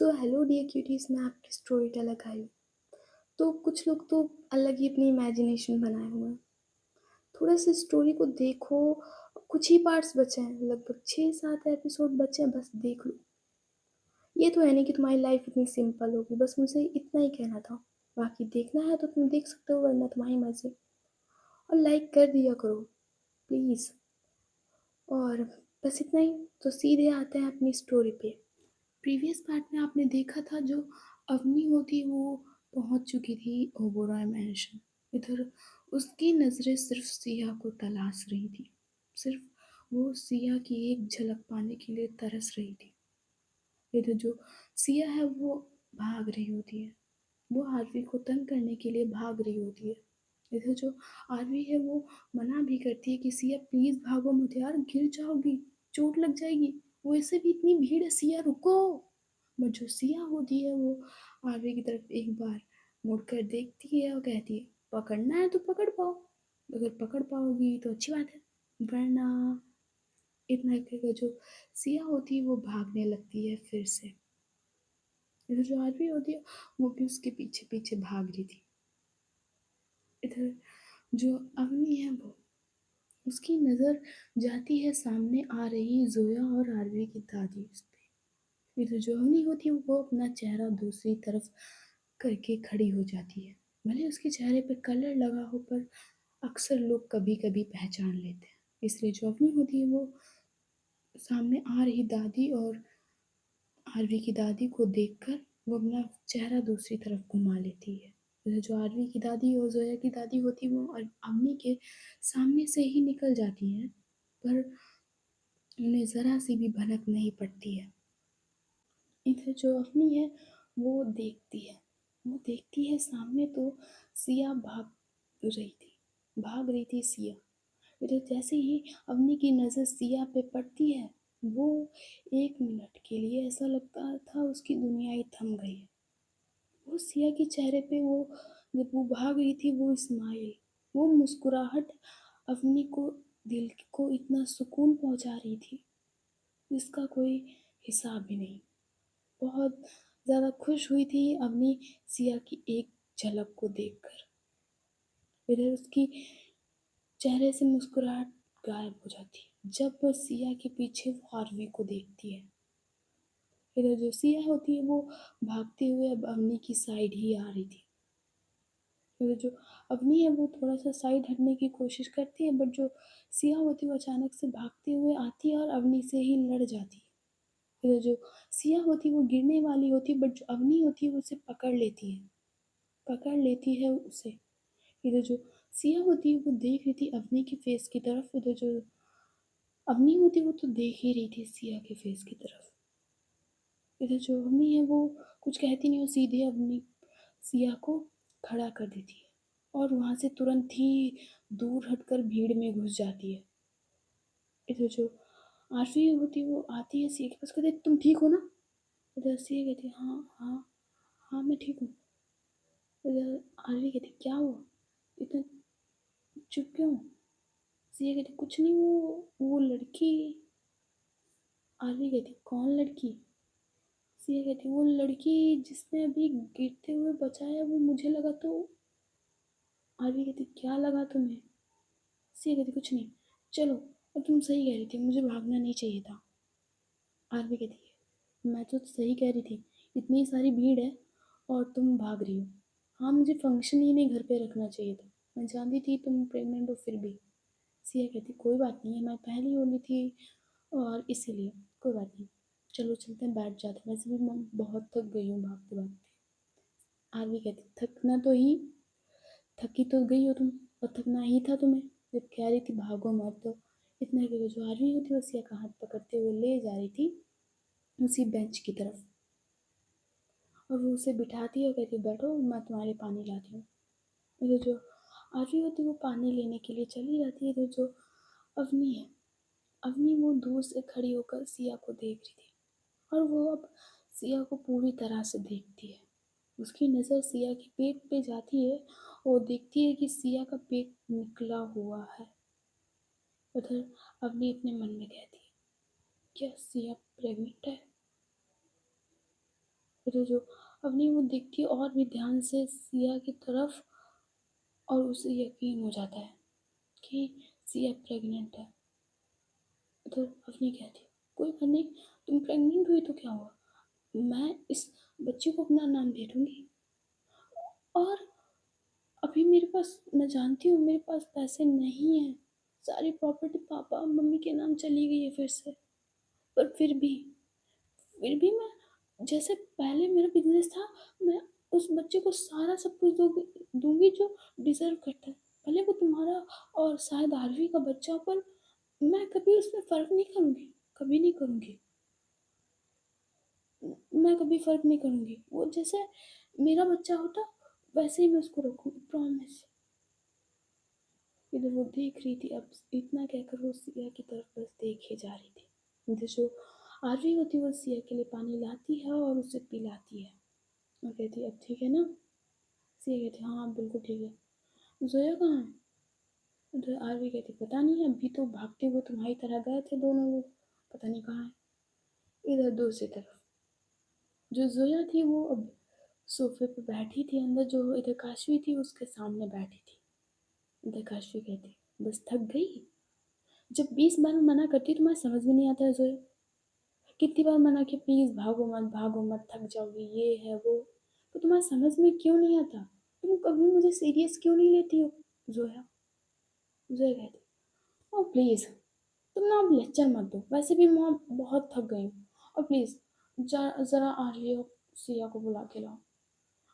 So hello dear cuties, मैं आपकी story teller आई हूँ। तो कुछ लोग तो अलग ही अपनी इमेजिनेशन बनाए हुए हैं। थोड़ा सा स्टोरी को देखो। कुछ ही पार्ट्स बचे हैं, लगभग 6-7 एपिसोड बचे हैं, बस देख लो। ये तो है नहीं कि तुम्हारी लाइफ इतनी सिंपल होगी, बस मुझे इतना ही कहना था। बाकी देखना है तो तुम देख सकते हो, वरना तुम्हारी मर्जी। और लाइक कर दिया करो प्लीज़। और बस इतना ही। तो सीधे आते हैं अपनी स्टोरी पे। प्रीवियस पार्ट में आपने देखा था, जो अवनी होती वो पहुंच चुकी थी ओबोरॉय मैंशन। इधर उसकी नज़रें सिर्फ सिया को तलाश रही थी। सिर्फ वो सिया की एक झलक पाने के लिए तरस रही थी। इधर जो सिया है वो भाग रही होती है। वो आरवी को तंग करने के लिए भाग रही होती है। इधर जो आरवी है वो मना भी करती है कि सिया प्लीज भागो मत यार, गिर जाओगी, चोट लग जाएगी, वैसे भी इतनी भीड़ है, सिया रुको। बट जो सिया होती है वो आरवी की तरफ एक बार मुड़कर देखती है और कहती है, पकड़ना है तो पकड़ पाओ, अगर पकड़ पाओगी तो अच्छी बात है, वरना। इतना कहकर जो सिया होती है वो भागने लगती है फिर से। इधर जो आरवी होती है वो भी उसके पीछे पीछे भाग रही थी। इधर जो अवनी है वो, उसकी नज़र जाती है सामने आ रही जोया और आरवी की दादी उस पे। इधर जो अवनी होती है वो अपना चेहरा दूसरी तरफ करके खड़ी हो जाती है। भले उसके चेहरे पे कलर लगा हो, पर अक्सर लोग कभी कभी पहचान लेते हैं। इसलिए जो अवनी होती है वो सामने आ रही दादी और आरवी की दादी को देखकर वो अपना चेहरा दूसरी तरफ घुमा लेती है। उधर जो आरवी की दादी और जोया की दादी होती है वो अम्मी के सामने से ही निकल जाती हैं, पर उन्हें ज़रा सी भी भनक नहीं पड़ती है। इधर जो अम्मी है वो देखती है सामने तो सिया भाग रही थी सिया। इधर जैसे ही अवनी की नज़र सिया पे पड़ती है, वो 1 मिनट के लिए ऐसा लगता था उसकी दुनिया ही थम गई है। वो सिया के चेहरे पे वो, जब वो भाग रही थी, वो स्माइल, वो मुस्कुराहट अवनी को दिल को इतना सुकून पहुंचा रही थी जिसका कोई हिसाब भी नहीं। बहुत ज़्यादा खुश हुई थी अवनी सिया की एक झलक को देखकर। इधर उसकी चेहरे से मुस्कुराहट गायब हो जाती है जब वह सिया के पीछे वो आरवी को देखती है। इधर जो सिया होती है वो भागते हुए अब अवनी की साइड ही आ रही थी। इधर जो अवनी है वो थोड़ा सा साइड हटने की कोशिश करती है, बट जो सिया होती है वो अचानक से भागते हुए आती है और अवनी से ही लड़ जाती है। इधर जो सिया होती है वो गिरने वाली होती है, बट जो अवनी होती है वो उसे पकड़ लेती है उसे। इधर जो सिया होती है वो देख रही थी अवनी की फेस की तरफ। इधर जो अवनी होती वो तो देख ही रही थी सिया के फेस की तरफ। इधर जो अवनी है वो कुछ कहती नहीं, वो सीधे अवनी सिया को खड़ा कर देती है और वहां से तुरंत ही दूर हटकर भीड़ में घुस जाती है। इधर जो आरफी होती है वो आती है सिया के पास, कहती है, तुम ठीक हो ना? इधर सिया कहती है, हाँ हाँ हाँ मैं ठीक हूँ। इधर आरफी कहती है, क्या हुआ, इतना चुप क्यों? सिया कहती है, कुछ नहीं, वो लड़की। आरफी कहती है, कौन लड़की? सिया कहती है, वो लड़की जिसने अभी गिरते हुए बचाया, वो मुझे लगा तो। आरवी कहती, क्या लगा तुम्हें? सिया कहती, कुछ नहीं, चलो। और तुम सही कह रही थी, मुझे भागना नहीं चाहिए था। आरवी कहती है, मैं तो सही कह रही थी, इतनी सारी भीड़ है और तुम भाग रही हो। हाँ, मुझे फंक्शन ही नहीं घर पे रखना चाहिए था, मैं जानती थी तुम प्रेग्नेंट हो फिर भी। सिया कहती, कोई बात नहीं है, मैं पहली होनी थी और इसीलिए कोई बात नहीं, चलो चलते हैं, बैठ जाते हैं, वैसे भी मैं बहुत थक गई हूँ भागते भागते। आरवी कहती, थकना तो ही, थकी तो गई हो तुम, और थकना ही था तुम्हें जब कह रही थी भागो मत तो। इतना कि जो आरवी होती है सिया का हाथ पकड़ते हुए ले जा रही थी उसी बेंच की तरफ, और वो उसे बिठाती है और कहती, बैठो मैं तुम्हारे पानी लाती हूँ। इधर जो आरवी होती है वो पानी लेने के लिए चली जाती है। इधर जो अवनी है, अवनी वो दूर से खड़ी होकर सिया को देख रही थी, और वो अब सिया को पूरी तरह से देखती है। उसकी नज़र सिया के पेट पे जाती है और देखती है कि सिया का पेट निकला हुआ है। उधर अवनी अपने मन में कहती है, क्या सिया प्रेग्नेंट है? फिर जो अवनी वो देखती है और भी ध्यान से सिया की तरफ, और उसे यकीन हो जाता है कि सिया प्रेग्नेंट है। तो अवनी कहती है, कोई बात नहीं, तुम प्रेग्नेंट हुई तो क्या हुआ, मैं इस बच्चे को अपना नाम दे दूंगी। और अभी मेरे पास, मैं जानती हूँ मेरे पास पैसे नहीं हैं, सारी प्रॉपर्टी पापा और मम्मी के नाम चली गई है फिर से, पर फिर भी मैं जैसे पहले मेरा बिजनेस था, मैं उस बच्चे को सारा सब कुछ दूंगी दूंगी जो डिजर्व करता है, भले वो तुम्हारा और शायद आरवी का बच्चा, पर मैं कभी उसमें फर्क नहीं करूंगी, कभी नहीं करूंगी, मैं कभी फर्क नहीं करूंगी, वो जैसे मेरा बच्चा होता वैसे ही मैं उसको रखूंगी, प्रॉमिस। इधर वो देख रही थी, अब इतना कहकर वो सिया की तरफ बस देखे जा रही थी। इधर जो आरवी होती है वो सिया के लिए पानी लाती है और उसे पिलाती है, और कहती है अब ठीक है ना। सिया कहती है हाँ बिल्कुल ठीक है। जोया कहाँ है? उधर आरवी कहती पता नहीं, अभी तो भागते हुए तुम्हारी तरह गए थे दोनों लोग, पता नहीं कहाँ है। इधर दूसरी तरफ जो जोया थी वो अब सोफे पे बैठी थी अंदर, जो इधर काशवी थी उसके सामने बैठी थी। इधर काशवी कहती बस थक गई, जब 20 बार मैं मना करती तुम्हारे समझ में नहीं आता है जोया, कितनी बार मना कि प्लीज भागो मत थक जाओगी, ये है वो, तो तुम्हारे समझ में क्यों नहीं आता, तुम कभी मुझे सीरियस क्यों नहीं लेती हो। जोया जोया कहती ओ प्लीज, तुम ना अब लेक्चर मत दो, वैसे भी मैं बहुत थक गई हूँ, और प्लीज जरा आ रही हो, सिया को बुला के लाओ,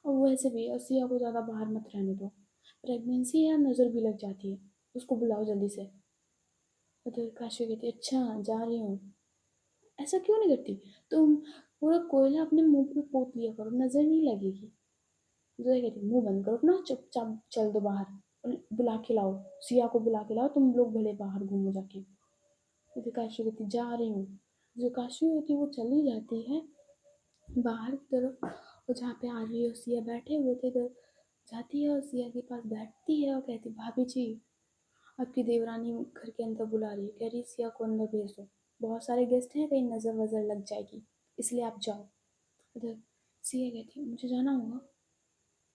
और वैसे भी सिया को ज़्यादा बाहर मत रहने दो, प्रेगनेंसी है, नज़र भी लग जाती है, उसको बुलाओ जल्दी से। तो काशी कहती अच्छा जा रही हूँ, ऐसा क्यों नहीं करती, तुम पूरा कोयला अपने मुंह पे पोत लिया करो, नजर नहीं लगेगी। जोया कहती मुंह बंद करो अपना, चुपचाप चल दो बाहर, और बुला के लाओ, सिया को बुला के लाओ, तुम लोग भले बाहर घूमो जाके। फिर काशी कहती जा रही हूँ। जो काशी होती है वो चली जाती है बाहर की तरफ, और जहाँ पे आरवी और सिया बैठे हुए थे, तो जाती है और सिया के पास बैठती है और कहती भाभी जी, आपकी देवरानी घर के अंदर बुला रही है, कह रही सिया को अंदर भेज दो, बहुत सारे गेस्ट हैं, कहीं नज़र वज़र लग जाएगी, इसलिए आप जाओ। उधर सिया कहती मुझे जाना होगा।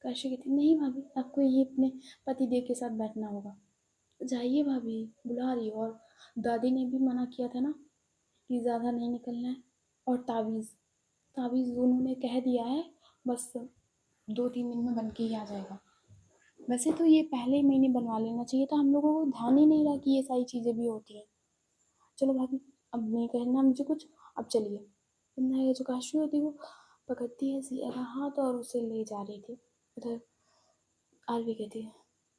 काशी कहती नहीं भाभी, आपको यही अपने पति देव के साथ बैठना होगा, जाइए भाभी बुला रही हो, और दादी ने भी मना किया था ना कि ज़्यादा नहीं निकलना है। और तावीज़ तावीज़ उन्होंने कह दिया है, बस 2-3 दिन में बन के ही आ जाएगा, वैसे तो ये पहले महीने बनवा लेना चाहिए था, हम लोगों को ध्यान ही नहीं रहा कि ये सारी चीज़ें भी होती हैं। चलो भाभी, अब नहीं कहना मुझे कुछ, अब चलिए। ये जो काशी होती है वो पकड़ती है सिया का हाथ और उसे ले जा रही थी। उधर आरवी कहती है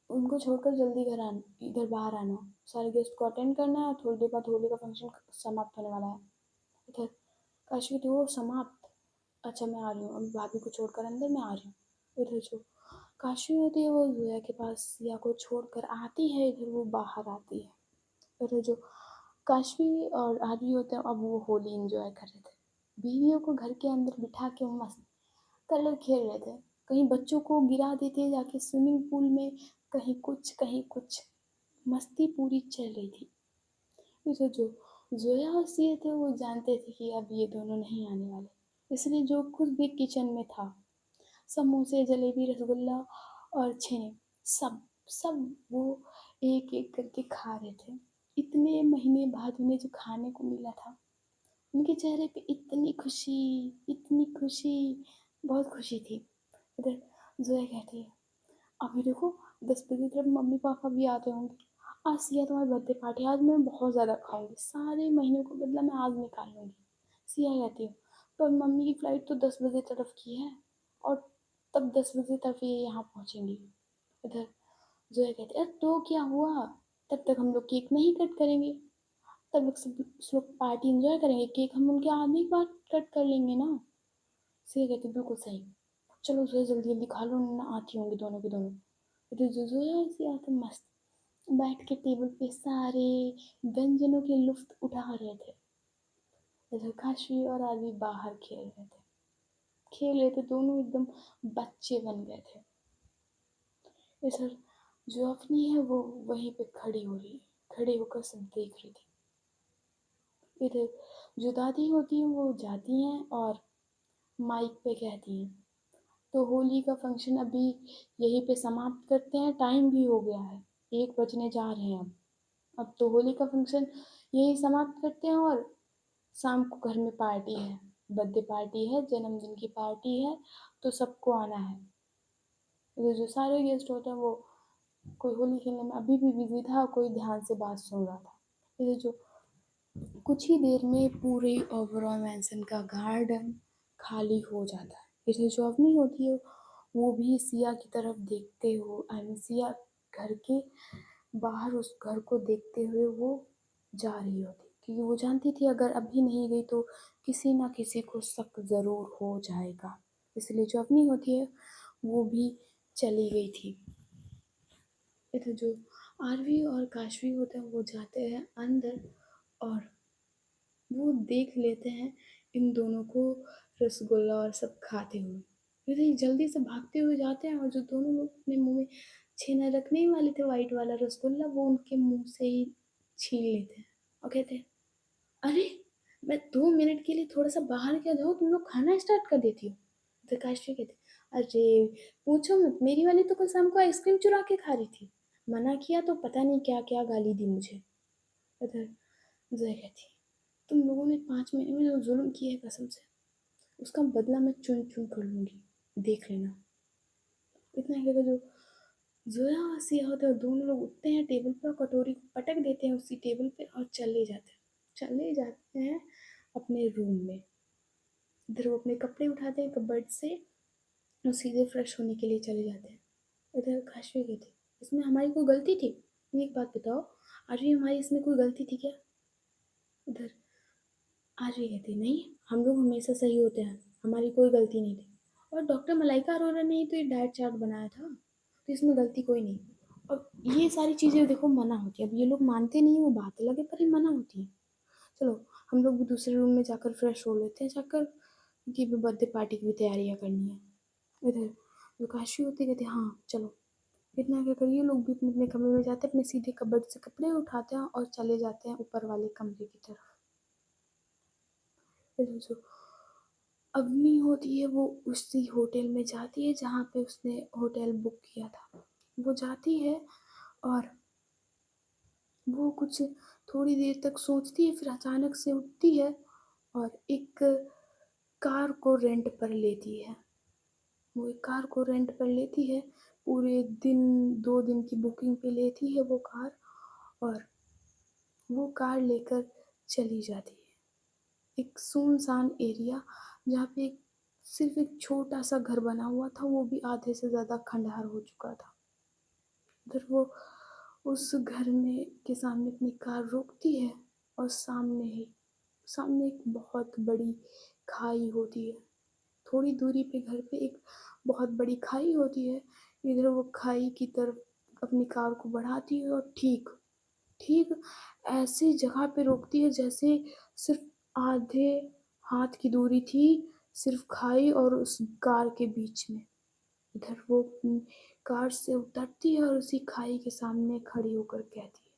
उनको छोड़कर जल्दी घर आना, इधर बाहर आना, सारे गेस्ट को अटेंड करना है, थोड़ी देर बाद होली का फंक्शन समाप्त होने वाला है। इधर काशी कहती वो समाप्त, अच्छा मैं आ रही हूँ, अभी भाभी को छोड़कर अंदर मैं आ रही हूँ। इधर जो काशी होती है वो जोया के पास सिया को छोड़कर आती है, इधर वो बाहर आती है। इधर जो काशवी और आदि होते हैं अब वो होली एंजॉय कर रहे थे, बीवियों को घर के अंदर बिठा के मस्त कलर खेल रहे थे, कहीं बच्चों को गिरा देते जाके स्विमिंग पूल में, कहीं कुछ, मस्ती पूरी चल रही थी। इधर जो जोया और सिया थे वो जानते थे कि अब ये दोनों नहीं आने वाले, इसलिए जो कुछ भी किचन में था, समोसे जलेबी रसगुल्ला और छेने, सब सब वो एक एक करके खा रहे थे। इतने महीने बाद उन्हें जो खाने को मिला था, उनके चेहरे पे इतनी खुशी, बहुत खुशी थी। इधर जोया कहती है अभी देखो 10 बजे तक मम्मी पापा भी आते होंगे, आज सिया तुम्हारी बर्थडे पार्टी, आज मैं बहुत ज़्यादा खाऊंगी, सारे महीनों का बदला मैं आज निकाल लूंगी। सिया कहती है पर मम्मी की फ़्लाइट तो 10 बजे तरफ की है, और तब 10 बजे तक ये यहाँ पहुँचेंगी। इधर जोया कहती है तो क्या हुआ, तब तक हम लोग केक नहीं कट करेंगे, तब सब लोग पार्टी इंजॉय करेंगे, केक हम उनके आने के बाद कट कर लेंगे ना। सिया कहती बिल्कुल सही, चलो जोया जल्दी जल्दी खा लो ना, आती होंगी दोनों की दोनों। इधर जो जोया और सिया तो मस्त बैठ के टेबल पे सारे व्यंजनों के लुफ्त उठा रहे थे। इधर काशी और आदि बाहर खेल रहे थे, दोनों एकदम बच्चे बन गए थे। इधर जो अपनी है वो वहीं पे खड़ी हो रही है, खड़ी होकर सब देख रही थी। इधर जो दादी होती हैं वो जाती हैं और माइक पे कहती हैं, तो होली का फंक्शन अभी यहीं पे समाप्त करते हैं, टाइम भी हो गया है, 1 बजने जा रहे हैं अब तो होली का फंक्शन यहीं समाप्त करते हैं और शाम को घर में पार्टी है, बर्थडे पार्टी है, जन्मदिन की पार्टी है, तो सबको आना है। तो जो सारे गेस्ट होते हैं वो कोई होली खेलने में अभी भी बिजी था, कोई ध्यान से बात सुन रहा था। ये जो कुछ ही देर में पूरे ओबरॉय मैंसन का गार्डन खाली हो जाता है। इधर जो अवनी होती है वो भी सिया की तरफ देखते हुए, आई मीन सिया घर के बाहर उस घर को देखते हुए वो जा रही होती, क्योंकि वो जानती थी अगर अभी नहीं गई तो किसी ना किसी को शक ज़रूर हो जाएगा। इसलिए जो अवनी होती है वो भी चली गई थी। इधर जो आरवी और काशवी होते हैं वो जाते हैं अंदर और वो देख लेते हैं इन दोनों को रसगुल्ला और सब खाते हुए। फिर ये जल्दी से भागते हुए जाते हैं और जो दोनों लोग अपने मुंह में छेना रखने ही वाले थे वाइट वाला रसगुल्ला, वो उनके मुंह से ही छीन लेते हैं और कहते हैं, अरे मैं 2 मिनट के लिए थोड़ा सा बाहर क्या जाऊँ, तुम लोग खाना स्टार्ट कर देती हो। तो काशवी कहते, अरे पूछो मत, मेरी वाली तो कल शाम को आइसक्रीम चुरा के खा रही थी, मना किया तो पता नहीं क्या क्या गाली दी मुझे। उधर जय कहती, तुम लोगों ने 5 महीने में जो जुल्म किया है कसम से, उसका बदला मैं चुन चुन कर लूंगी, देख लेना। इतना कहकर जो जोया और सिया होते हैं दोनों लोग उठते हैं, टेबल पर कटोरी को पटक देते हैं उसी टेबल पे और चले जाते हैं अपने रूम में। इधर वो अपने कपड़े उठाते हैं कबर्ड से और सीधे फ्रेश होने के लिए चले जाते हैं। इधर काशवी कहती, इसमें हमारी कोई गलती थी? एक बात बताओ, आरवी हमारी इसमें कोई गलती थी क्या? उधर आरवी कहती, नहीं, हम लोग हमेशा सही होते हैं, हमारी कोई गलती नहीं थी। और डॉक्टर मलाइका अरोरा ने ही तो ये डाइट चार्ट बनाया था, तो इसमें गलती कोई नहीं। और ये सारी चीज़ें देखो मना होती है, अब ये लोग मानते नहीं, वो बात अलग है, पर ये मना होती है। चलो हम लोग भी दूसरे रूम में जाकर फ्रेश हो लेते हैं जाकर, क्योंकि बर्थडे पार्टी की भी तैयारियां करनी है। इधर जो काशी होती कहते, हाँ चलो। इतना क्या करिए, लोग भी अपने अपने कमरे में जाते हैं, अपने सीधे कबर्ड से कपड़े उठाते हैं और चले जाते हैं ऊपर वाले कमरे की तरफ। इधर जो अवनी होती है वो उसी होटल में जाती है जहाँ पे उसने होटल बुक किया था। वो जाती है और वो कुछ थोड़ी देर तक सोचती है, फिर अचानक से उठती है और एक कार को रेंट पर लेती है। वो एक कार को रेंट पर लेती है, पूरे दिन 2 दिन की बुकिंग पे लेती है वो कार, और वो कार लेकर चली जाती है एक सुनसान एरिया जहाँ पे सिर्फ एक छोटा सा घर बना हुआ था, वो भी आधे से ज़्यादा खंडहर हो चुका था। उधर वो उस घर में के सामने अपनी कार रोकती है और सामने एक बहुत बड़ी खाई होती है। थोड़ी दूरी पे घर पे एक बहुत बड़ी खाई होती है। इधर वो खाई की तरफ अपनी कार को बढ़ाती है और ठीक ठीक ऐसी जगह पे रोकती है जैसे सिर्फ आधे हाथ की दूरी थी, सिर्फ खाई और उस कार के बीच में। इधर वो अपनी कार से उतरती है और उसी खाई के सामने खड़ी होकर कहती है,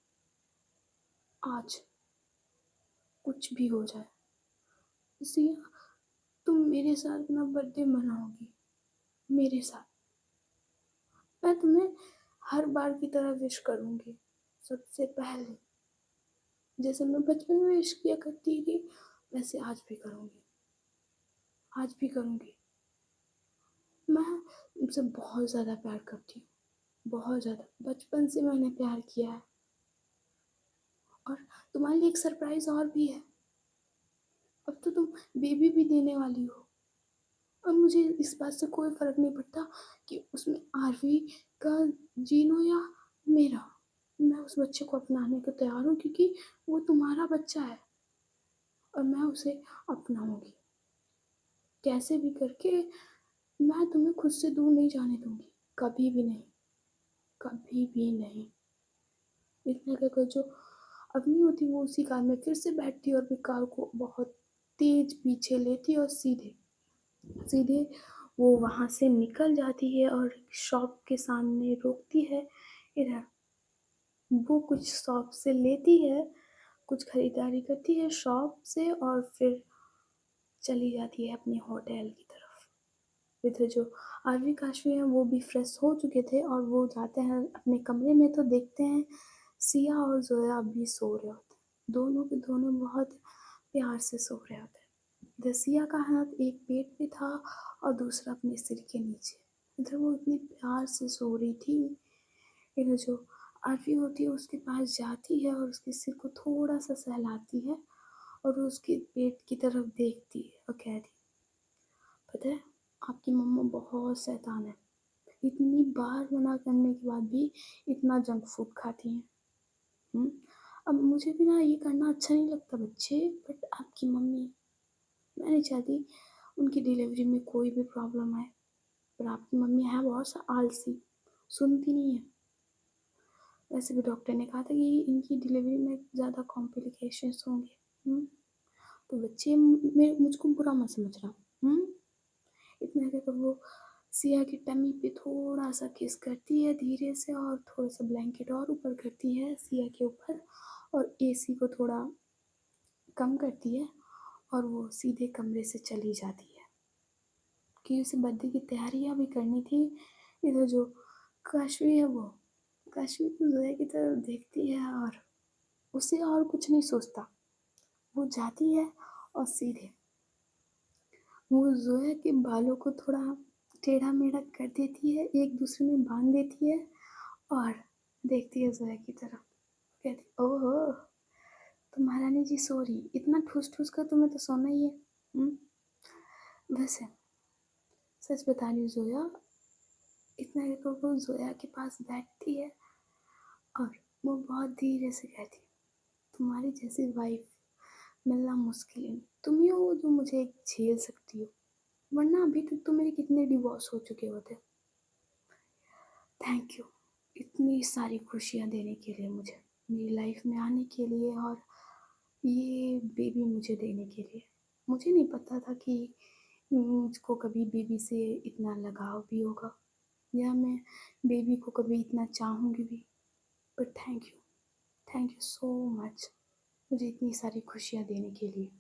आज कुछ भी हो जाए सिया, तुम मेरे साथ अपना बर्थडे मनाओगी, मेरे साथ। मैं तुम्हें हर बार की तरह विश करूंगी, सबसे पहले जैसे मैं बचपन में विश किया करती थी वैसे आज भी करूंगी, आज भी करूंगी। मैं तुमसे बहुत ज़्यादा प्यार करती हूँ, बहुत ज़्यादा, बचपन से मैंने प्यार किया है। और तुम्हारे लिए एक सरप्राइज़ और भी है, अब तो तुम बेबी भी देने वाली हो। और मुझे इस बात से कोई फ़र्क नहीं पड़ता कि उसमें आरवी का जीन हो या मेरा, मैं उस बच्चे को अपनाने को तैयार हूँ, क्योंकि वो तुम्हारा बच्चा है और मैं उसे अपनाऊंगी कैसे भी करके। मैं तुम्हें खुद से दूर नहीं जाने दूंगी, कभी भी नहीं, कभी भी नहीं। इतना कहकर जो अग्नि होती वो उसी कार में फिर से बैठती और भी कार को बहुत तेज पीछे लेती और सीधे सीधे वो वहाँ से निकल जाती है और शॉप के सामने रोकती है। इधर वो कुछ शॉप से लेती है, कुछ खरीदारी करती है शॉप से और फिर चली जाती है अपने होटल की तरफ। इधर जो आरवी काशवी हैं वो भी फ्रेश हो चुके थे और वो जाते हैं अपने कमरे में तो देखते हैं सिया और जोया अभी सो रहे होते हैं। दोनों के दोनों बहुत प्यार से सो रहे होते हैं। इधर सिया का हाथ एक पेट पे था और दूसरा अपने सिर के नीचे। इधर वो इतनी प्यार से सो रही थी। इधर जो आरवी होती है उसके पास जाती है और उसके सिर को थोड़ा सा सहलाती है और उसके पेट की तरफ देखती है और कहती, पता है आपकी मम्मा बहुत शैतान है, इतनी बार मना करने के बाद भी इतना जंक फूड खाती हैं। हम्म, अब मुझे भी ना ये करना अच्छा नहीं लगता बच्चे, बट आपकी मम्मी, मैं नहीं चाहती उनकी डिलीवरी में कोई भी प्रॉब्लम आए, पर आपकी मम्मी है बहुत सा आलसी, सुनती नहीं है। वैसे भी डॉक्टर ने कहा था कि इनकी डिलीवरी में ज़्यादा कॉम्प्लिकेशंस होंगे। तो बच्चे मुझको बुरा मत समझना। इतना कहकर वो सिया की टमी पे थोड़ा सा किस करती है धीरे से और थोड़ा सा ब्लैंकेट और ऊपर करती है सिया के ऊपर और एसी को थोड़ा कम करती है और वो सीधे कमरे से चली जाती है कि उसे बर्थडे की तैयारियां भी करनी थी। इधर जो काशवी है वो काशवी को जोया की तरफ देखती है और उसे और कुछ नहीं सोचता, वो जाती है और सीधे वो जोया के बालों को थोड़ा टेढ़ा मेढ़ा कर देती है, एक दूसरे में बांध देती है और देखती है जोया की तरफ, कहती ओहो तुम महारानी जी सो रही, इतना ठूस ठूस कर तुम्हें तो सोना ही है। वैसे सच बता रही हूँ जोया, इतना कहकर वो जोया के पास बैठती है और वो बहुत धीरे से कहती, तुम्हारी जैसी वाइफ मिलना मुश्किल है, तुम ही हो जो मुझे झेल सकती हो, वरना अभी तक तो मेरे कितने डिवोर्स हो चुके होते। थैंक यू इतनी सारी खुशियाँ देने के लिए, मुझे मेरी लाइफ में आने के लिए और ये बेबी मुझे देने के लिए। मुझे नहीं पता था कि मुझको कभी बेबी से इतना लगाव भी होगा या मैं बेबी को कभी इतना चाहूँगी भी, but thank you so much मुझे इतनी सारी खुशियाँ देने के लिए।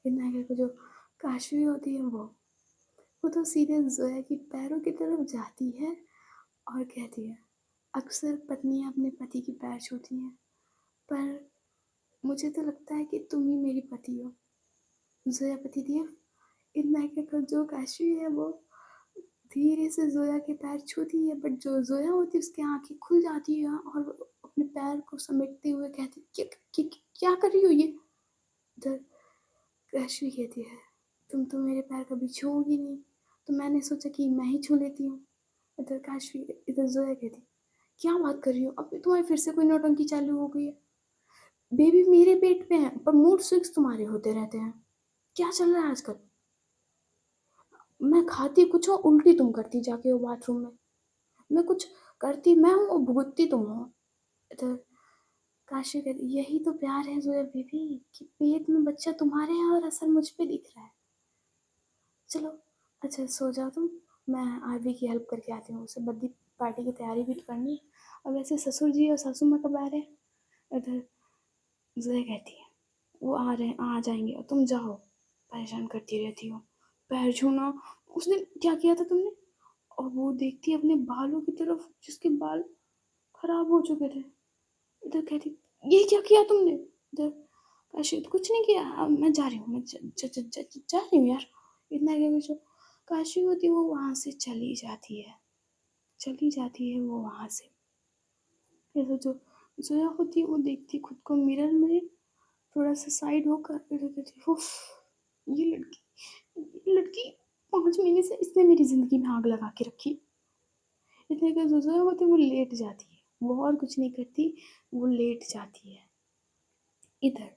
इतना कहकर जो काशवी होती है वो तो सीधे जोया की पैरों की तरफ जाती है और कहती है, अक्सर पत्नियां अपने पति के पैर छूती हैं, पर मुझे तो लगता है कि तुम ही मेरी पति हो जोया पति देव। इतना कहकर जो काशवी है वो धीरे से जोया के पैर छूती है, बट जो जोया होती है उसकी आंखें खुल जाती है और अपने पैर को समेटते हुए कहती है, क्या कर रही हो ये। इधर काशवी कहती है, तुम तो मेरे पैर कभी छूओगी नहीं, तो मैंने सोचा कि मैं ही छू लेती हूँ। इधर जोया कहती, क्या बात कर रही हो, अब तुम्हारी फिर से कोई नौटंकी चालू हो गई है, बेबी मेरे पेट पे है पर मूड स्विंग्स तुम्हारे होते रहते हैं, क्या चल रहा है आजकल। मैं खाती कुछ हो उल्टी तुम करती जाके हो बाथरूम में, मैं कुछ करती मैं हूँ और भुगतती तुम हो। इधर काशी कहती, यही तो प्यार है जोया बेबी कि पेट में बच्चा तुम्हारे है और असर मुझ पे दिख रहा है। चलो अच्छा सो जाओ तुम, मैं आरवी की हेल्प करके आती हूँ, उसे बर्थडे पार्टी की तैयारी भी तो करनी है। और वैसे ससुर जी और सासू माँ कब आ रहे हैं। इधर जोया कहती है, वो आ रहे हैं, आ जाएंगे और तुम जाओ, परेशान करती रहती हो, पैर छूना, उस दिन क्या किया था तुमने। और वो देखती है अपने बालों की तरफ जिसके बाल खराब हो चुके थे। इधर कहती, ये क्या किया तुमने। इधर काशी, कुछ नहीं किया, अब मैं जा रही हूँ, मैं जा रही हूँ यार। इतना क्या कुछ, काशी होती है वो वहाँ से चली जाती है वो वहाँ से। इधर जो जोया होती है वो देखती है खुद को मिरर में, थोड़ा सा साइड होकर इधर कहती है, उफ ये लड़की 5 महीने से इसने मेरी जिंदगी में आग लगा के रखी। इतने का जो जोया होती है वो लेट जाती है, वो और कुछ नहीं करती, वो लेट जाती है। इधर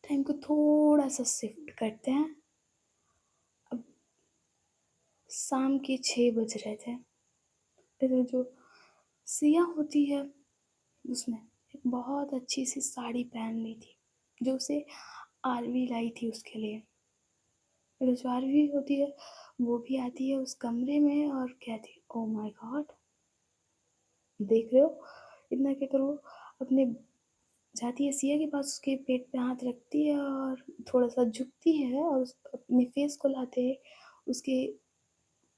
टाइम को थोड़ा सा शिफ्ट करते हैं, अब शाम के 6 बज रहे थे। इधर जो सिया होती है उसने एक बहुत अच्छी सी साड़ी पहन ली थी जो उसे आरवी लाई थी उसके लिए। इधर जो आरवी होती है वो भी आती है उस कमरे में और कहती है, ओ माय गॉड देख रहे हो। इतना कहकर वो अपने जाती है सिया के पास, उसके पेट पे हाथ रखती है और थोड़ा सा झुकती है और अपने फेस को लाते उसके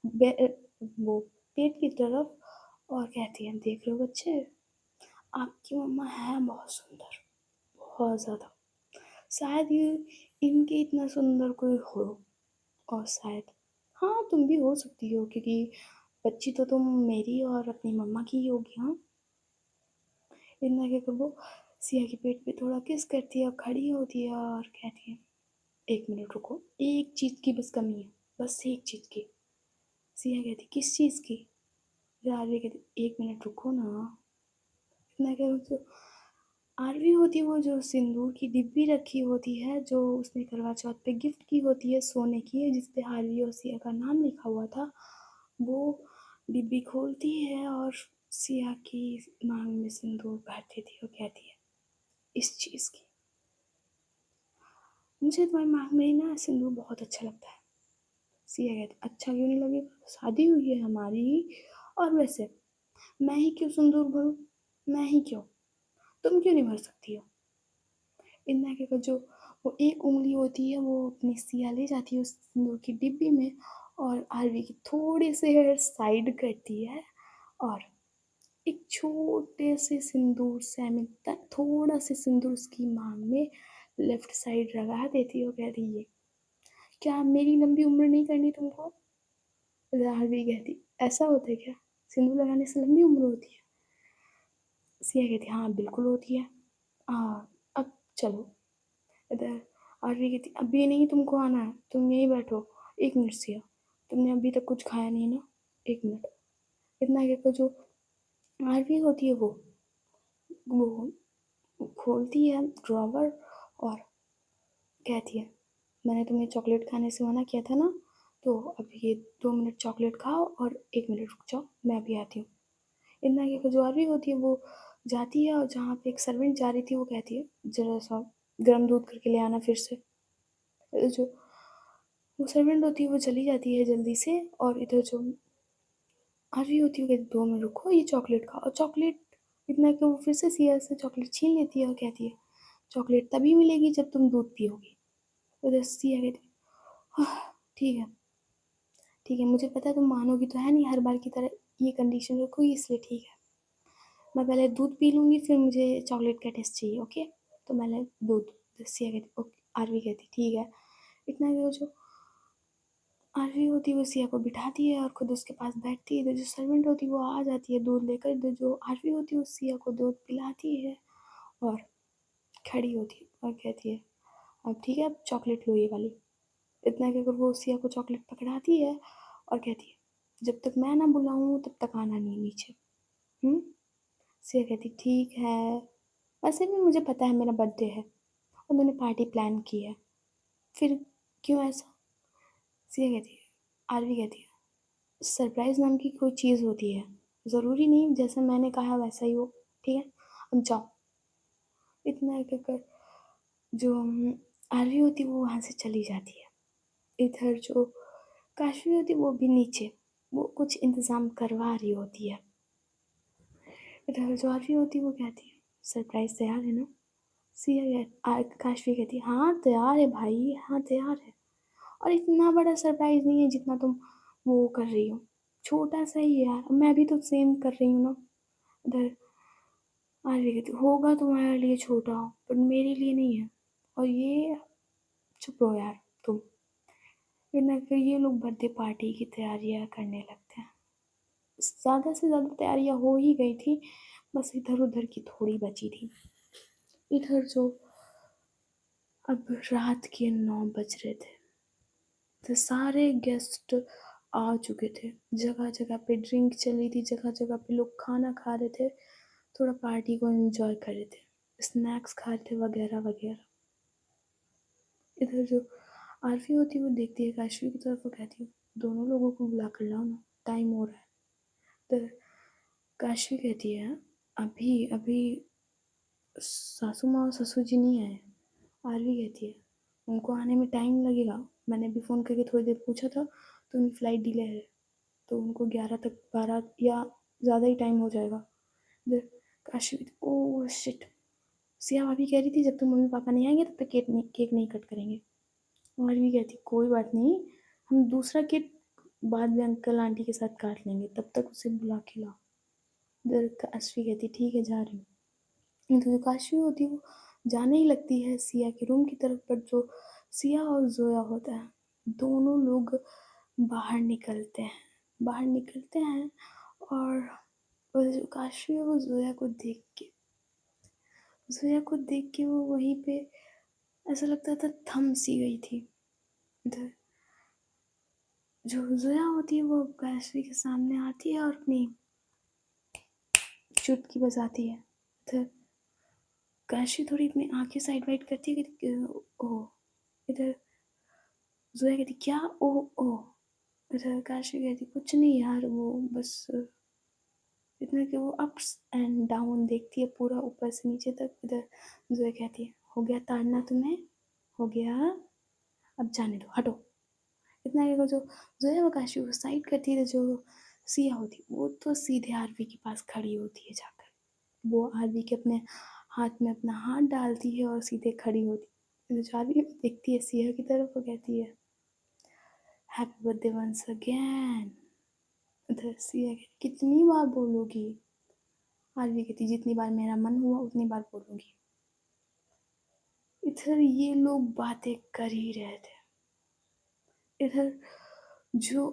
वो पेट की तरफ और कहती है, देख रहे हो बच्चे, आपकी मम्मा है बहुत सुंदर, बहुत ज़्यादा। शायद ये इनके इतना सुंदर कोई हो, और शायद हाँ तुम भी हो सकती हो, क्योंकि बच्ची तो तुम मेरी और अपनी मम्मा की ही होगी। हाँ, इतना क्या कर वो सिया के पेट पे थोड़ा किस करती है और खड़ी होती है और कहती है, एक मिनट रुको, एक चीज़ की बस कमी है, बस एक चीज़ की। सिया कहती, किस चीज़ की? आरवी कहती, एक मिनट रुको ना। इतना क्या जो आरवी होती है, वो जो सिंदूर की डिब्बी रखी होती है, जो उसने करवा चौथ पे गिफ्ट की होती है, सोने की, जिसपे आरवी और सिया का नाम लिखा हुआ था, वो डिब्बी खोलती है और सिया की मांग में सिंदूर भर देती है और कहती है, इस चीज़ की। मुझे तुम्हारी मांग में ही ना सिंदूर बहुत अच्छा लगता है। सिया कहती, अच्छा क्यों नहीं लगेगा, शादी हुई है हमारी ही, और वैसे मैं ही क्यों सिंदूर भरूं, मैं ही क्यों, तुम क्यों नहीं भर सकती हो? इतना के जो वो एक उंगली होती है, वो अपनी सिया ले जाती है उस सिंदूर की डिब्बी में, और आरवी की थोड़े से हेयर साइड करती है, और एक छोटे से सिंदूर से, आई मीन थोड़ा से सिंदूर उसकी मांग में लेफ्ट साइड लगा देती है और कहती है, क्या मेरी लंबी उम्र नहीं करनी तुमको? आरवी कहती, ऐसा होता है क्या, सिंदूर लगाने से लंबी उम्र होती है? सिया कहती, हाँ बिल्कुल होती है। हाँ, अब चलो इधर। आरवी कहती, अभी नहीं तुमको आना है, तुम यहीं बैठो, एक मिनट सिया, तुमने अभी तक कुछ खाया नहीं ना, एक मिनट। इतना कहकर जो आरवी होती है, वो खोलती है ड्रॉवर और कहती है, मैंने तुम्हें चॉकलेट खाने से मना किया था ना, तो अब ये 2 मिनट चॉकलेट खाओ और 1 मिनट रुक जाओ, मैं अभी आती हूँ। इतना कहकर जो आरवी होती है, वो जाती है, और जहाँ पे एक सर्वेंट जा रही थी, वो कहती है, जरा सा गर्म दूध करके ले आना फिर से। जो वो सर्वेंट होती है, वो चली जाती है जल्दी से, और इधर जो आ रही होती है, कहती, 2 मिनट रुको, ये चॉकलेट खाओ, और चॉकलेट, इतना कि वो फिर से सिया से चॉकलेट छीन लेती है और कहती है, चॉकलेट तभी मिलेगी जब तुम दूध पियोगी। उधर सिया कहती है, ठीक है, ठीक है, मुझे पता है तुम मानोगी तो है नहीं, हर बार की तरह ये कंडीशन रखोगी, इसलिए ठीक है, मैं पहले दूध पी लूँगी, फिर मुझे चॉकलेट का टेस्ट चाहिए, ओके? तो मैंने दूध, सिया कहती, ओके, आरवी कहती, ठीक है। इतना कि वो जो आरवी होती है, वो सिया को बिठाती है और खुद उसके पास बैठती है, इधर जो सर्वेंट होती है वो आ जाती है दूध लेकर, इधर जो आरवी होती है वो सिया को दूध पिलाती है और खड़ी होती है और कहती है, अब ठीक है, अब चॉकलेट लो ये वाली। इतना कहकर वो सिया को चॉकलेट पकड़ाती है और कहती है, जब तक मैं ना बुलाऊँ तब तक आना नहीं नीचे। हम्म। सिया कहती, ठीक है, वैसे भी मुझे पता है मेरा बर्थडे है और मैंने पार्टी प्लान की है, फिर क्यों ऐसा? सिया कहती है, आरवी कहती है, सरप्राइज़ नाम की कोई चीज़ होती है, ज़रूरी नहीं जैसा मैंने कहा वैसा ही हो, ठीक है, अब जाओ। इतना कहकर जो आरवी होती है वो वहाँ से चली जाती है। इधर जो काशवी होती है वो भी नीचे, वो कुछ इंतज़ाम करवा रही होती है। इधर जो आरवी होती है वो कहती है, सरप्राइज़ तैयार है ना? काशवी कहती है, हाँ तैयार है भाई, हाँ तैयार है, और इतना बड़ा सरप्राइज़ नहीं है जितना तुम वो कर रही हो, छोटा सा ही है यार, मैं भी तो सेम कर रही हूँ ना। इधर आरवी कहती, होगा तुम्हारे लिए छोटा, पर मेरे लिए नहीं है, और ये, चुप रहो यार तुम। फिर ये लोग बर्थडे पार्टी की तैयारियां करने लगते हैं। ज़्यादा से ज़्यादा तैयारियां हो ही गई थी, बस इधर उधर की थोड़ी बची थी। इधर जो अब रात के 9 बज रहे थे, तो सारे गेस्ट आ चुके थे, जगह जगह पे ड्रिंक चली थी, जगह जगह पे लोग खाना खा रहे थे, थोड़ा पार्टी को एंजॉय कर रहे थे, स्नैक्स खा रहे थे वगैरह वगैरह। इधर जो आरती होती है वो देखती है काशवी की तरफ, वो कहती है, दोनों लोगों को बुला कर लाओ ना, टाइम हो रहा है। तो काशवी कहती है, अभी अभी सासू माँ और ससुर जी नहीं आए। आरवी कहती है, उनको आने में टाइम लगेगा, मैंने भी फ़ोन करके थोड़ी देर पूछा था, तो उनकी फ़्लाइट डिले है, तो उनको 11 तक, 12 या ज़्यादा ही टाइम हो जाएगा। इधर काशवी, ओह शिट, सिया भाभी कह रही थी जब तक मम्मी पापा नहीं आएंगे तब तक केक नहीं कट करेंगे। आरवी कहती, कोई बात नहीं, हम दूसरा केक बाद में अंकल आंटी के साथ काट लेंगे, तब तक उसे बुला के लाओ। इधर काशवी कहती ठीक है जा रही हूँ। तो जो काशवी होती है वो जाने ही लगती है सिया के रूम की तरफ, पर जो सिया और जोया होता है दोनों लोग बाहर निकलते हैं और वो जो काशवी है वो जोया को देख के वो वहीं पे ऐसा लगता था थम सी गई थी। इधर जो जोया होती है वो काशवी के सामने आती है और अपनी चुटकी बजाती है। इधर काशवी थोड़ी अपनी आंखें साइड वाइड करती है कि ओह। इधर जोया कहती क्या ओह ओह। इधर काशवी कहती कुछ नहीं यार, वो बस इतना कि वो अप्स एंड डाउन देखती है पूरा ऊपर से नीचे तक। इधर जोया कहती है हो गया ताड़ना तुम्हें, हो गया, अब जाने दो हटो। इतना कि जो जोया वो काशवी को साइड करती है, तो जो सिया होती है वो तो सीधे आरवी के पास खड़ी होती है जाकर। वो आरवी के अपने हाथ में अपना हाथ डालती है और सीधे खड़ी होती है। जो आरवी देखती है सिया की तरफ, वो कहती है हैप्पी बर्थडे वंस अगेन। उधर सिया कहती कितनी बार बोलोगी। आरवी कहती जितनी बार मेरा मन हुआ उतनी बार बोलूंगी। इधर ये लोग बातें कर ही रहे थे। इधर जो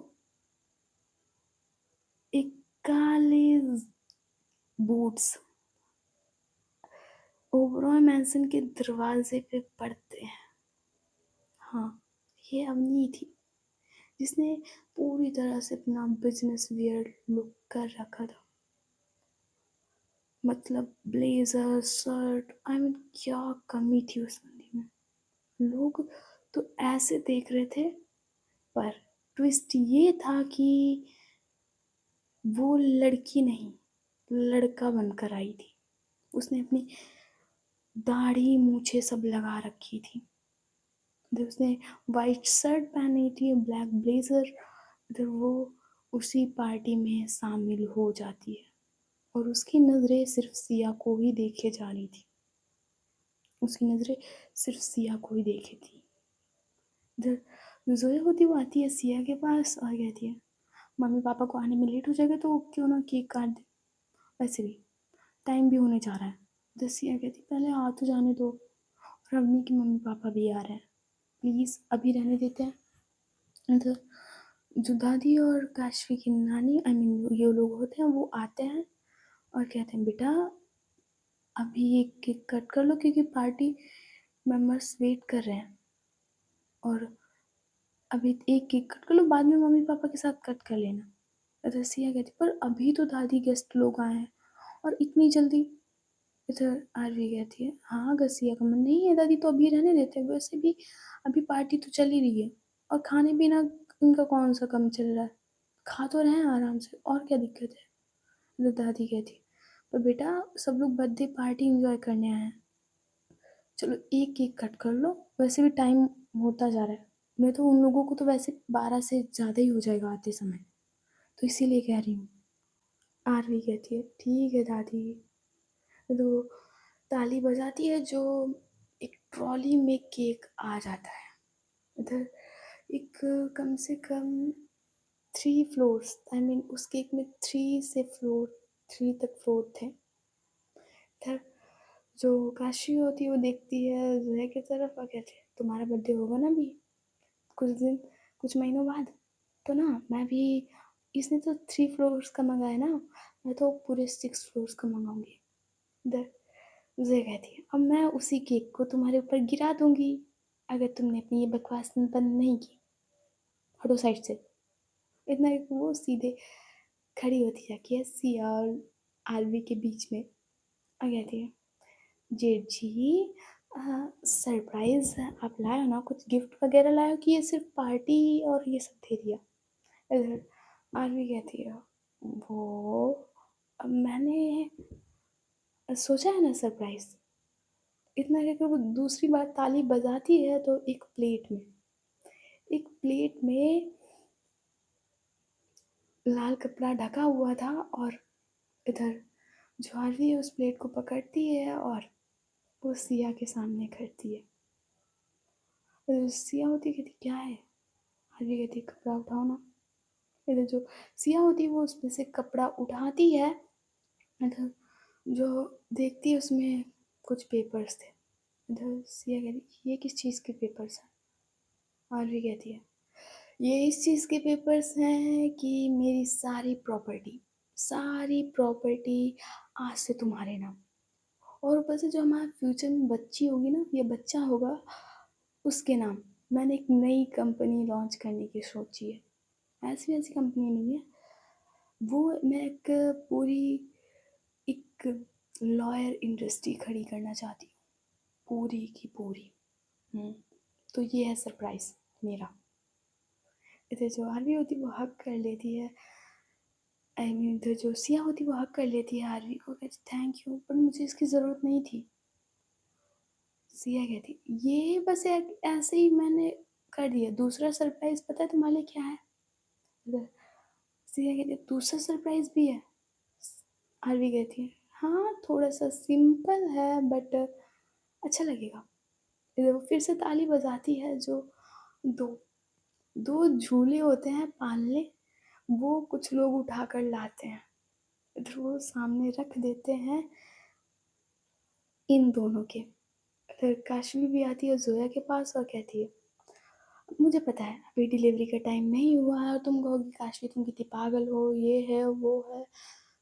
एक काले बूट्स ओबरॉय मैंसन के दरवाजे पे पड़ते हैं। हाँ, ये अवनी थी जिसने पूरी तरह से अपना बिजनेस वियर लुक कर रखा था। मतलब ब्लेजर शर्ट, आई मीन क्या कमी थी उस बंदी में। लोग तो ऐसे देख रहे थे, पर ट्विस्ट ये था कि वो लड़की नहीं लड़का बनकर आई थी। उसने अपनी दाढ़ी मूछें सब लगा रखी थी। इधर उसने वाइट शर्ट पहनी थी, ब्लैक ब्लेजर। इधर वो उसी पार्टी में शामिल हो जाती है और उसकी नज़रें सिर्फ सिया को ही देखे जा रही थी। उसकी नज़रें सिर्फ सिया को ही देखी थी। इधर जो जोया होती वो आती है सिया के पास और कहती है मम्मी पापा को आने में लेट हो जाएगा तो क्यों ना केक काट दे, वैसे भी टाइम भी होने जा रहा है। इधर सिया कहती पहले आ तो जाने दो, और अवनी के मम्मी पापा भी आ रहे हैं, प्लीज़ अभी रहने देते हैं। इधर जो दादी और काशवी की नानी आई मीन ये लोग होते हैं वो आते हैं और कहते हैं बेटा अभी एक केक कट कर लो क्योंकि पार्टी मेंबर्स वेट कर रहे हैं, और अभी एक केक कट कर लो, बाद में मम्मी पापा के साथ कट कर लेना। रसिया कहती पर अभी तो दादी गेस्ट लोग आए हैं और इतनी जल्दी। इधर आरवी कहती है हाँ गसिया का मन नहीं है दादी तो अभी रहने देते हैं, वैसे भी अभी पार्टी तो चल ही रही है और खाने पीना इनका कौन सा कम चल रहा है, खा तो रहे हैं आराम से, और क्या दिक्कत है। इधर दादी कहती पर बेटा सब लोग बर्थडे पार्टी इंजॉय करने आए हैं, चलो एक केक कट कर लो, वैसे भी टाइम होता जा रहा है, मैं तो उन लोगों को तो वैसे 12 से ज़्यादा ही हो जाएगा आते समय, तो इसीलिए कह रही हूँ। आरवी कहती है ठीक है दादी। तो ताली बजाती है, जो एक ट्रॉली में केक आ जाता है। इधर एक कम से कम 3 फ्लोर्स आई मीन उस केक में 3 तक फ्लोर थे। इधर जो काशी होती है वो देखती है जोया की तरफ और कहती है तुम्हारा बर्थडे होगा ना अभी कुछ महीनों बाद, तो ना मैं भी, इसने तो 3 फ्लोर्स का मंगाया ना, मैं तो पूरे 6 फ्लोर्स का मंगाऊंगी। इधर जोया कहती है अब मैं उसी केक को तुम्हारे ऊपर गिरा दूंगी अगर तुमने अपनी ये बकवास बंद नहीं की, हटो साइड से। इतना कि वो सीधे खड़ी होती जाती है सिया और आरवी के बीच में और कहती है जेठ जी सरप्राइज आप लाए हो ना, कुछ गिफ्ट वगैरह लाए हो कि ये सिर्फ पार्टी और ये सब दे दिया। इधर आरवी कहती है वो अब मैंने सोचा है ना सरप्राइज। इतना कहकर वो दूसरी बार ताली बजाती है तो एक प्लेट में लाल कपड़ा ढका हुआ था, और इधर जो आरवी है उस प्लेट को पकड़ती है और वो सिया के सामने करती है। सिया होती कहती क्या है, आरवी कहती कपड़ा उठाओ ना। इधर जो सिया होती है वो उसमें से कपड़ा उठाती है, इधर जो देखती है उसमें कुछ पेपर्स थे। इधर सिया कहती ये किस चीज़ के पेपर्स हैं? आरवी कहती है ये इस चीज़ के पेपर्स हैं कि मेरी सारी प्रॉपर्टी आज से तुम्हारे नाम। और ऊपर से जो हमारा फ्यूचर में बच्ची होगी ना या बच्चा होगा उसके नाम। मैंने एक नई कंपनी लॉन्च करने की सोची है। ऐसी वैसी कंपनी नहीं है वो, मैं एक पूरी एक लॉयर इंडस्ट्री खड़ी करना चाहती हूँ, पूरी की पूरी। तो ये है सरप्राइज़ मेरा। इधर जो आरवी होती है वो हक कर लेती है, आई मीन इधर जो सिया होती है वो हक कर लेती है आरवी को, कहती थैंक यू पर मुझे इसकी ज़रूरत नहीं थी। सिया कहती ये बस ऐसे ही मैंने कर दिया। दूसरा सरप्राइज़ पता है तुम्हारे लिए क्या है? इधर सिया कहती है दूसरा सरप्राइज़ भी है। आरवी कहती है हाँ थोड़ा सा सिंपल है बट अच्छा लगेगा। इधर वो फिर से ताली बजाती है। जो दो दो झूले होते हैं पालने, वो कुछ लोग उठा कर लाते हैं। इधर वो सामने रख देते हैं इन दोनों के। इधर काशवी भी आती है जोया के पास और कहती है मुझे पता है अभी डिलीवरी का टाइम नहीं हुआ है और तुम कहोगी काशवी तुम कितनी पागल हो, ये है वो है,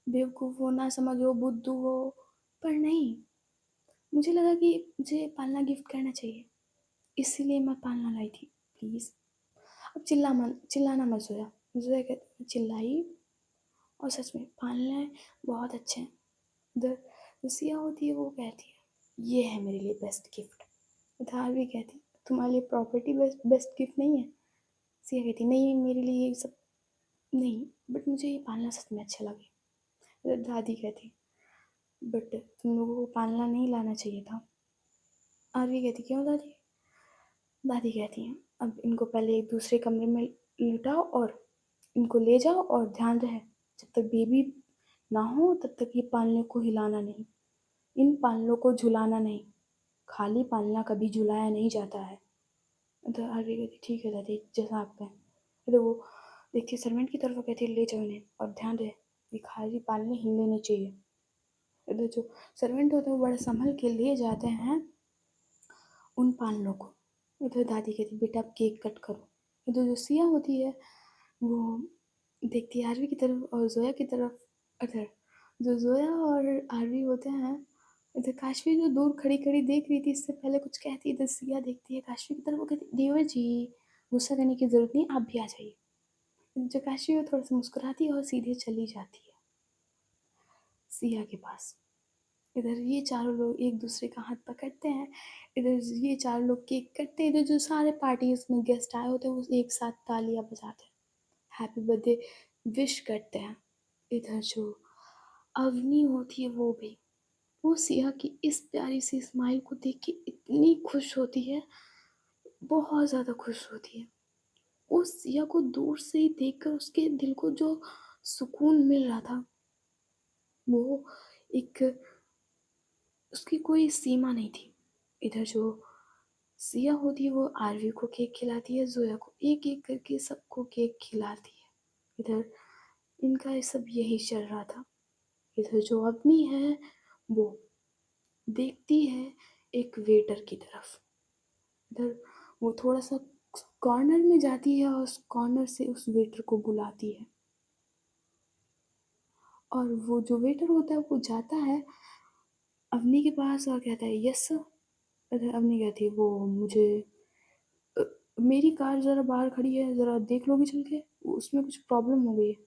बेवकूफ़ हो, ना समझो, बुद्धू हो। पर नहीं, मुझे लगा कि मुझे पालना गिफ्ट करना चाहिए, इसीलिए मैं पालना लाई थी। प्लीज़ अब चिल्लाना मत जोया। जोया कहती चिल्लाई और सच में पालने बहुत अच्छे हैं। उधर जो सिया होती है वो कहती है ये है मेरे लिए बेस्ट गिफ्ट। उधार भी कहती तुम्हारे लिए प्रॉपर्टी बेस्ट बेस्ट गिफ्ट नहीं है? सिया कहती नहीं मेरे लिए ये सब नहीं, बट मुझे ये पालना सच में अच्छा लगे। उधर दादी कहती बट तुम लोगों को पालना नहीं लाना चाहिए था। आरवी कहती क्यों दादी? दादी कहती हैं अब इनको पहले एक दूसरे कमरे में लिटाओ और इनको ले जाओ और ध्यान रहे जब तक बेबी ना हो तब तक ये पालने को हिलाना नहीं, इन पालनों को झुलाना नहीं, खाली पालना कभी झुलाया नहीं जाता है। तो आरवी कहती ठीक है दादी जैसा आप कहें। तो वो देखती सर्वेंट की तरफ कहती ले जाओ इन्हें और ध्यान रहे ये खाली पालने हिलने नहीं चाहिए। इधर जो सर्वेंट होते हैं वो बड़ा संभल के ले जाते हैं उन पालनों को। उधर दादी कहती बेटा आप केक कट करो। इधर जो सिया होती है वो देखती है आरवी की तरफ और जोया की तरफ। इधर जो जोया और आरवी होते हैं, इधर काशवी जो दूर खड़ी खड़ी देख रही थी इससे पहले कुछ कहती, इधर सिया देखती है काशवी की तरफ, वो कहती देवर जी गुस्सा करने की ज़रूरत नहीं, आप भी आ जाइए। जो काशवी वो थोड़ा सा मुस्कुराती है और सीधे चली जाती है सिया के पास। इधर ये चारों लोग एक दूसरे का हाथ पकड़ते हैं। इधर ये चार लोग केक कटते हैं। इधर जो सारे पार्टीज में गेस्ट आए होते हैं वो एक साथ तालियां बजाते हैं, हैप्पी बर्थडे विश करते हैं। इधर जो अवनी होती है वो सिया की इस प्यारी सी स्माइल को देख के इतनी खुश होती है, बहुत ज़्यादा खुश होती है। उस सिया को दूर से ही देखकर उसके दिल को जो सुकून मिल रहा था वो एक उसकी कोई सीमा नहीं थी। इधर जो सिया होती है वो आरवी को केक खिलाती है, जोया को एक एक करके सबको केक खिलाती है। इधर इनका ये सब यही चल रहा था। इधर जो अपनी है वो देखती है एक वेटर की तरफ। इधर वो थोड़ा सा कॉर्नर में जाती है और उस कॉर्नर से उस वेटर को बुलाती है और वो जो वेटर होता है वो जाता है अवनी के पास और कहता है यस सर। इधर अवनी कहती है वो मुझे अ, मेरी कार ज़रा बाहर खड़ी है, ज़रा देख लोगे चल के, उसमें कुछ प्रॉब्लम हो गई है।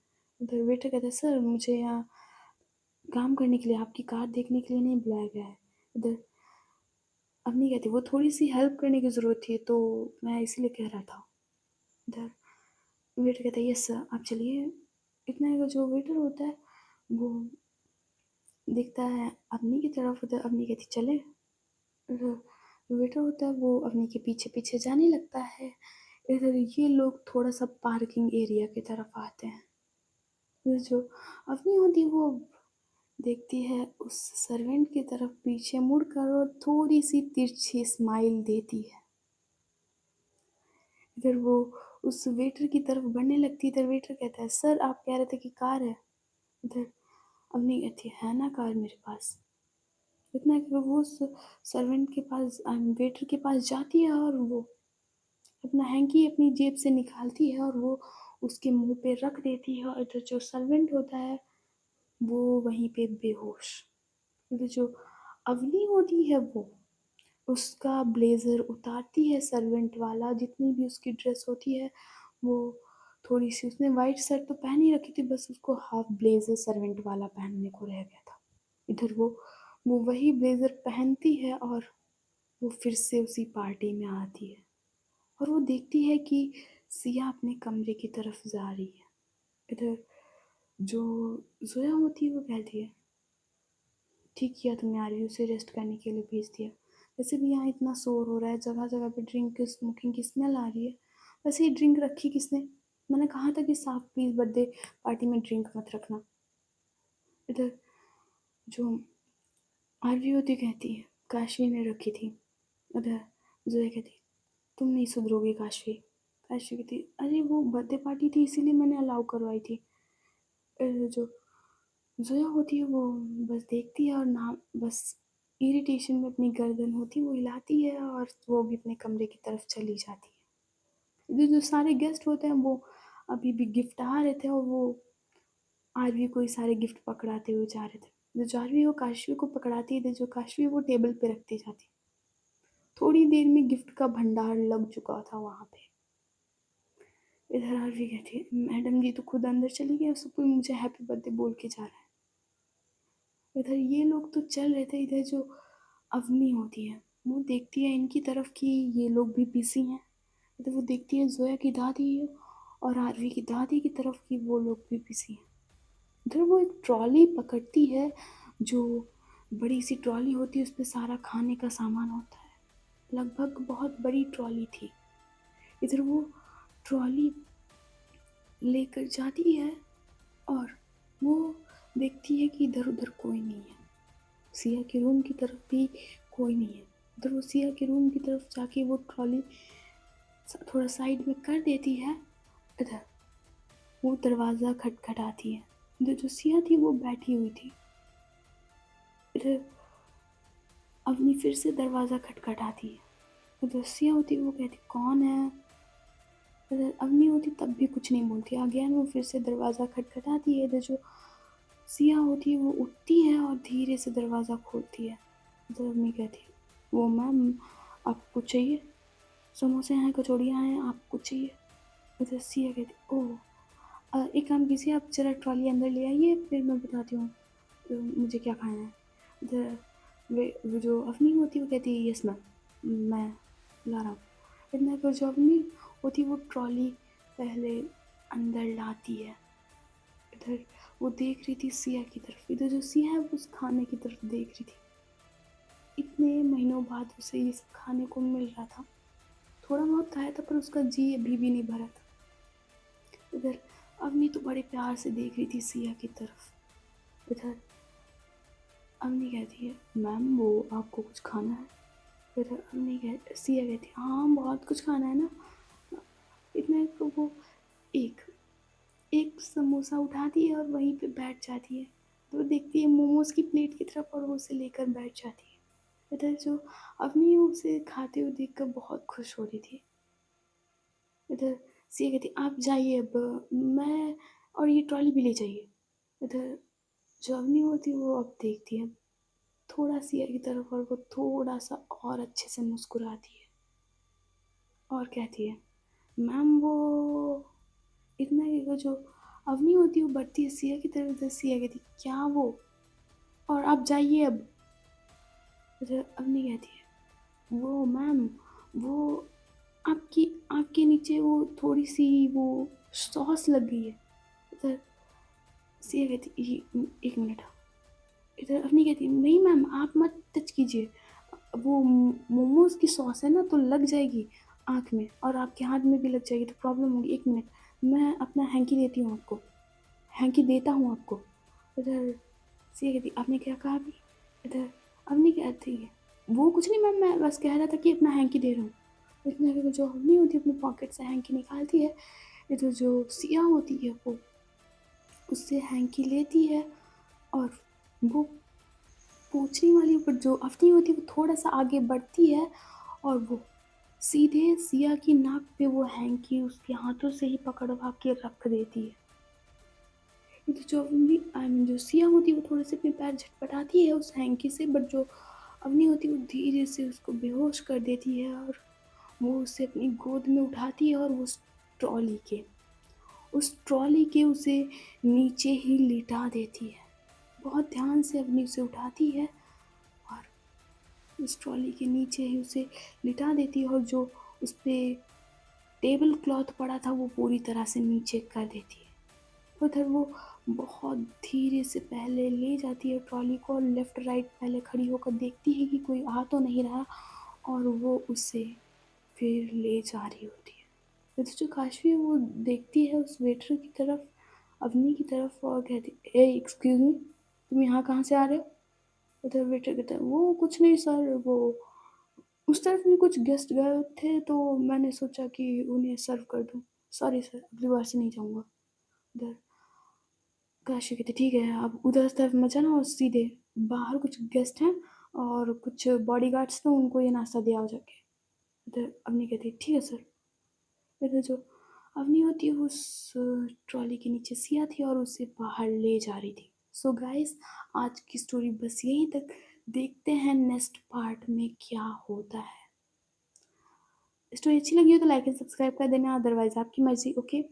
उधर वेटर कहता है सर मुझे यहाँ काम करने के लिए आपकी कार देखने के लिए नहीं बुलाया गया है। उधर अवनी कहती वो थोड़ी सी हेल्प करने की ज़रूरत थी तो मैं इसीलिए कह रहा था। इधर वेटर कहता है यस सर आप चलिए। इतना का जो वेटर होता है वो देखता है अवनी की तरफ। उधर अवनी कहती चले। जो वेटर होता है वो अवनी के पीछे पीछे जाने लगता है। इधर ये लोग थोड़ा सा पार्किंग एरिया की तरफ आते हैं। फिर जो अवनी होती है वो देखती है उस सर्वेंट की तरफ पीछे मुड़कर और थोड़ी सी तिरछी स्माइल देती है। इधर वो उस वेटर की तरफ बढ़ने लगती है। इधर वेटर कहता है, सर आप कह रहे थे कि कार है। इधर अवनी कहती है ना कार मेरे पास। इतना कि वो उस सर्वेंट के पास, वेटर के पास जाती है और वो अपना हैंकी अपनी जेब से निकालती है और वो उसके मुंह पे रख देती है। और इधर जो सर्वेंट होता है वो वहीं पे बेहोश। इधर जो अवनी होती है वो उसका ब्लेज़र उतारती है, सर्वेंट वाला जितनी भी उसकी ड्रेस होती है वो थोड़ी सी, उसने वाइट शर्ट तो पहन ही रखी थी, बस उसको हाफ ब्लेज़र सर्वेंट वाला पहनने को रह गया था। इधर वो वही ब्लेज़र पहनती है और वो फिर से उसी पार्टी में आती है और वो देखती है कि सिया अपने कमरे की तरफ जा रही है। इधर जो जोया होती है वो कहती है, ठीक किया तुमने, आरवी उसे रेस्ट करने के लिए भेज दिया। वैसे भी यहाँ इतना शोर हो रहा है, जगह जगह पे ड्रिंक स्मोकिंग की स्मेल आ रही है। वैसे ये ड्रिंक रखी किसने? मैंने कहा था कि साफ प्लीज़ बर्थडे पार्टी में ड्रिंक मत रखना। इधर जो आरवी होती कहती है, काशवी ने रखी थी। उधर जोया कहती, तुम नहीं सुधरोगी काशवी। काशवी कहती, अरे वो बर्थडे पार्टी थी इसीलिए मैंने अलाउ करवाई थी। जो जोया होती है वो बस देखती है और ना बस इरिटेशन में अपनी गर्दन होती है वो हिलाती है और वो भी अपने कमरे की तरफ चली जाती है। जो जो सारे गेस्ट होते हैं वो अभी भी गिफ्ट आ रहे थे और वो आरवी को ही सारे गिफ्ट पकड़ाते हुए जा रहे थे। जो आरवी वो काशवी को पकड़ाती है, जो काशवी वो टेबल पे रखती जाती। थोड़ी देर में गिफ्ट का भंडार लग चुका था वहाँ पे। इधर आरवी कहती है, मैडम जी तो खुद अंदर चली गई, उसको मुझे हैप्पी बर्थडे बोल के जा रहा है। इधर ये लोग तो चल रहे थे। इधर जो अवनी होती है वो देखती है इनकी तरफ कि ये लोग भी बिजी हैं। इधर वो देखती है जोया की दादी और आरवी की दादी की तरफ कि वो लोग भी बिजी हैं। इधर वो एक ट्रॉली पकड़ती है, जो बड़ी सी ट्रॉली होती है, उस पर सारा खाने का सामान होता है। लगभग बहुत बड़ी ट्रॉली थी। इधर वो ट्रॉली लेकर जाती है और वो देखती है कि इधर उधर कोई नहीं है। सिया के रूम की तरफ भी कोई नहीं है। उधर वो सिया के रूम की तरफ जाके वो ट्रॉली थोड़ा साइड में कर देती है। इधर वो दरवाज़ा खटखटाती है। इधर जो सिया थी वो बैठी हुई थी। इधर अवनी फिर से दरवाज़ा खटखटाती है। इधर सिया होती वो कहती कौन है। इधर अवनी होती तब भी कुछ नहीं बोलती। अगेन वो फिर से दरवाज़ा खटखटाती है। इधर जो सिया होती है वो उठती है और धीरे से दरवाज़ा खोलती है। इधर अवनी कहती है, वो मैम आपको चाहिए, समोसे हैं, कचौड़ियाँ हैं, आपको चाहिए। उधर सिया कहती, ओह एक काम कीजिए, आप ज़रा ट्रॉली अंदर ले आइए, फिर मैं बताती हूँ मुझे क्या खाना है। इधर वो जो अवनी होती है वो कहती है, यस मैम मैं ला रहा हूँ। इतना फिर जो अवनी होती है वो ट्रॉली पहले अंदर लाती है। इधर वो देख रही थी सिया की तरफ। इधर जो सिया है वो उस खाने की तरफ देख रही थी। इतने महीनों बाद उसे ये सब खाने को मिल रहा था। थोड़ा बहुत खाया था पर उसका जी अभी भी नहीं भरा था। इधर अवनी तो बड़े प्यार से देख रही थी सिया की तरफ। इधर अवनी कहती है, मैम वो आपको कुछ खाना है। इधर सिया कहती है, हाँ बहुत कुछ खाना है ना। इतना तो वो एक एक समोसा उठाती है और वहीं पे बैठ जाती है। तो देखती है मोमोज की प्लेट की तरफ और वो उसे लेकर बैठ जाती है। इधर जो अवनी उसे खाते हुए देखकर बहुत खुश हो रही थी। इधर सिया कहती, आप जाइए अब, मैं और ये ट्रॉली भी ले जाइए। इधर जो अवनी होती है वो अब देखती है थोड़ा सिया की तरफ और वो थोड़ा सा और अच्छे से मुस्कुराती है और कहती है, मैम वो इतना कि वो जो अवनी होती है वो बढ़ती है सिया की तरफ। इधर सिया कहती, क्या वो, और आप जाइए अब। इधर अवनी कहती है, वो मैम वो आपकी आँख के नीचे वो थोड़ी सी वो सॉस लग गई है। इधर सिया कहती, एक मिनट। इधर अवनी कहती, नहीं मैम आप मत टच कीजिए, वो मोमोज की सॉस है ना तो लग जाएगी आँख में और आपके हाथ में भी लग जाएगी तो प्रॉब्लम होगी। एक मिनट मैं अपना हैंकी देती हूँ आपको, हैंकी देता हूँ आपको। इधर सिया कहती, आपने क्या कहा अभी। इधर अवनी कहती है, वो कुछ नहीं मैम, मैं बस कह रहा था कि अपना हैंकी दे रहा हूँ। इतने में जो अवनी होती है अपनी पॉकेट से हैंकी निकालती है, इधर जो सिया होती है वो उससे हैंकी लेती है और वो पूछने वाली पर जो अवनी होती है वो थोड़ा सा आगे बढ़ती है और वो सीधे सिया की नाक पे वो हैंकी उसके हाथों से ही पकड़वा के रख देती है। ये तो जो अवनी जो सिया होती है वो थोड़े से अपने पैर झटपटाती है उस हैंकी से, बट जो अवनी होती है वो धीरे से उसको बेहोश कर देती है और वो उसे अपनी गोद में उठाती है और उस ट्रॉली के उसे नीचे ही लिटा देती है। बहुत ध्यान से अवनी उसे उठाती है और उस ट्रॉली के नीचे ही उसे लिटा देती है और जो उस पर टेबल क्लॉथ पड़ा था वो पूरी तरह से नीचे कर देती है। उधर वो बहुत धीरे से पहले ले जाती है ट्रॉली को और लेफ़्ट राइट पहले खड़ी होकर देखती है कि कोई आ तो नहीं रहा और वो उसे फिर ले जा रही होती है। तो जो काशवी है वो देखती है उस वेटर की तरफ, अवनी की तरफ और कहती ए एक्सक्यूज़ मी, तुम यहाँ कहाँ से आ रहे हो? उधर वेटर कहता है वो कुछ नहीं सर, वो उस तरफ भी कुछ गेस्ट गए थे तो मैंने सोचा कि उन्हें सर्व कर दूँ। सॉरी सर, अगली बार से नहीं जाऊँगा। उधर काशी कहती ठीक है, आप उधर तरफ मत जाना और सीधे बाहर कुछ गेस्ट हैं और कुछ बॉडीगार्ड्स थे, उनको ये नाश्ता दे आओ जाके। उधर अवनी कहती ठीक है सर। इधर जो अवनी होती है वो उस ट्रॉली के नीचे सिया थी और उसे बाहर ले जा रही थी। सो गाइस, आज की स्टोरी बस यहीं तक। देखते हैं नेक्स्ट पार्ट में क्या होता है। स्टोरी अच्छी लगी हो तो लाइक एंड सब्सक्राइब कर देना, अदरवाइज आपकी मर्जी। ओके।